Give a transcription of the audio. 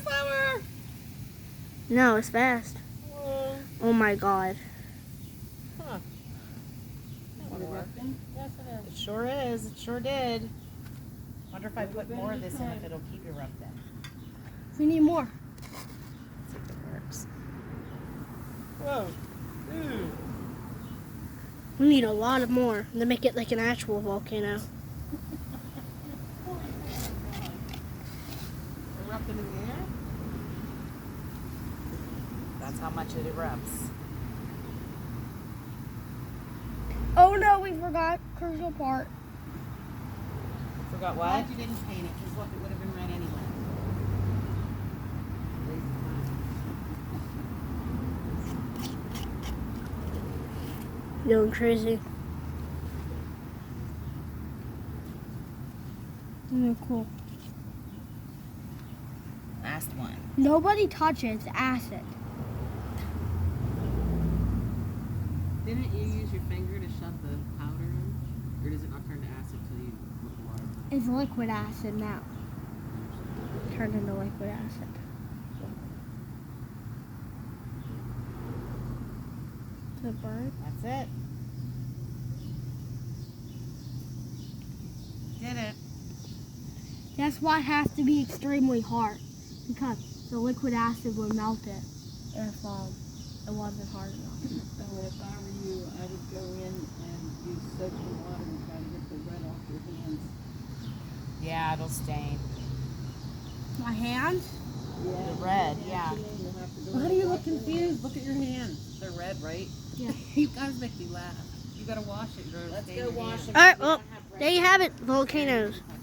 slower. No, it's fast. Oh my god. Huh. That one worked. Yes, it is. It sure is. It sure did. Wonder if I put more of this in, if it'll keep erupting. We need more. Let's see if it works. Whoa. Ooh. We need a lot of more to make it like an actual volcano. Erupting in the air? That's how much it erupts. Oh no, we forgot crucial part. Forgot what? Glad you didn't paint it, because look, it would have been red anyway. Going crazy. Cool. Last one. Nobody touch it, it's acid. Didn't you use your finger to shut the powder in? Or does it not turn to acid till you put the water? It's liquid acid now. Turned into liquid acid. The bird. That's it. Did it. That's why it has to be extremely hard, because the liquid acid would melt it if it wasn't hard enough. So if I were you, I would go in and use soap and water and try to get the red off your hands. Yeah, it'll stain. My hands? Yeah. The red, yeah. How do you look confused? Look at your hands. They're red, right? Yeah. You guys make me laugh. You gotta wash it. Let's go wash them. Alright, well, there you have it, volcanoes.